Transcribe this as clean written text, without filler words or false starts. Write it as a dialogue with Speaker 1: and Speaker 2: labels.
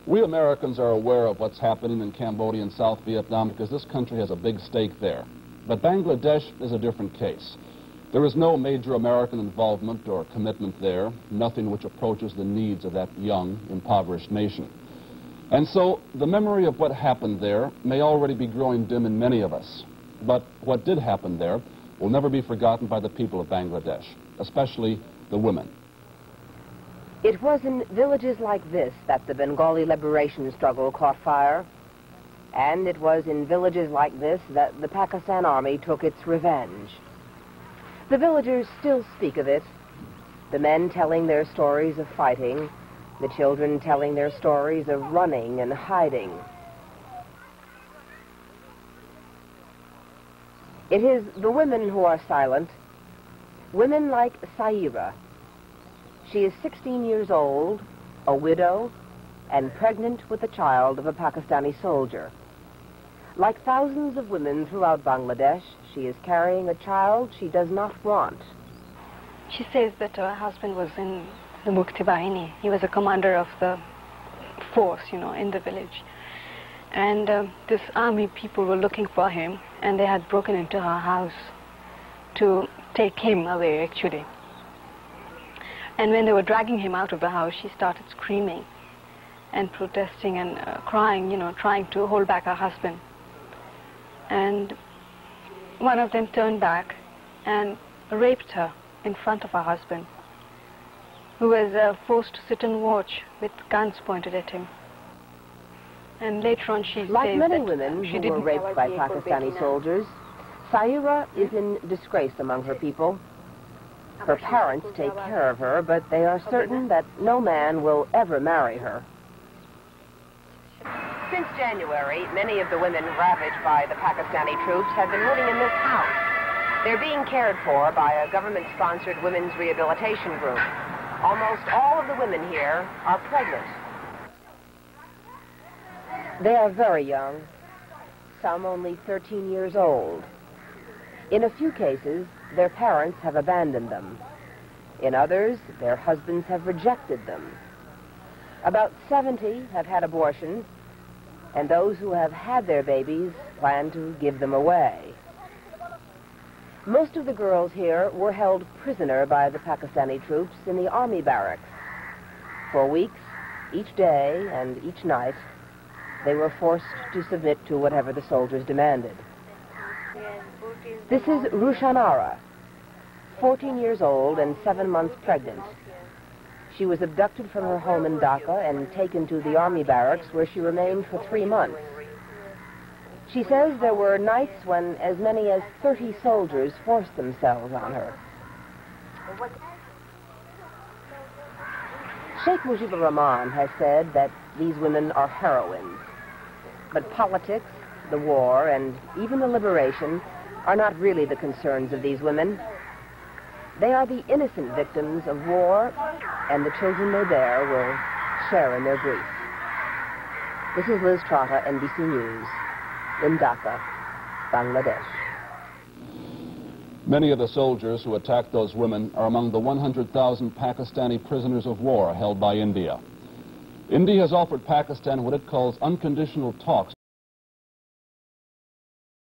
Speaker 1: We Americans are aware of what's happening in Cambodia and South Vietnam because this country has a big stake there. But Bangladesh is a different case. There is no major American involvement or commitment there, nothing which approaches the needs of that young, impoverished nation. And so the memory of what happened there may already be growing dim in many of us. But what did happen there will never be forgotten by the people of Bangladesh, especially the women.
Speaker 2: It was in villages like this that the Bengali liberation struggle caught fire. And it was in villages like this that the Pakistan Army took its revenge. The villagers still speak of it, the men telling their stories of fighting, the children telling their stories of running and hiding. It is the women who are silent, women like Saira. She is 16 years old, a widow, and pregnant with the child of a Pakistani soldier. Like thousands of women throughout Bangladesh, she is carrying a child she does not want.
Speaker 3: She says that her husband was in the Mukti Bahini. He was a commander of the force, in the village. And this army people were looking for him, and they had broken into her house to take him away, actually. And when they were dragging him out of the house, she started screaming and protesting and crying, trying to hold back her husband. And one of them turned back and raped her in front of her husband, who was forced to sit and watch with guns pointed at him. And later on she
Speaker 2: like
Speaker 3: says
Speaker 2: many
Speaker 3: that
Speaker 2: women
Speaker 3: she
Speaker 2: who were raped by Pakistani soldiers, Saira is in disgrace among her people. Her parents take care of her, but they are certain that no man will ever marry her. Since January, many of the women ravaged by the Pakistani troops have been living in this house. They're being cared for by a government-sponsored women's rehabilitation group. Almost all of the women here are pregnant. They are very young, some only 13 years old. In a few cases, their parents have abandoned them. In others, their husbands have rejected them. About 70 have had abortions, and those who have had their babies plan to give them away. Most of the girls here were held prisoner by the Pakistani troops in the army barracks. For weeks, each day and each night, they were forced to submit to whatever the soldiers demanded. This is Rushanara, 14 years old and 7 months pregnant. She was abducted from her home in Dhaka and taken to the army barracks, where she remained for 3 months. She says there were nights when as many as 30 soldiers forced themselves on her. Sheikh Mujibur Rahman has said that these women are heroines. But politics, the war, and even the liberation are not really the concerns of these women. They are the innocent victims of war, and the children they bear will share in their grief. This is Liz Trotta, NBC News, in Dhaka, Bangladesh.
Speaker 1: Many of the soldiers who attacked those women are among the 100,000 Pakistani prisoners of war held by India. India has offered Pakistan what it calls unconditional talks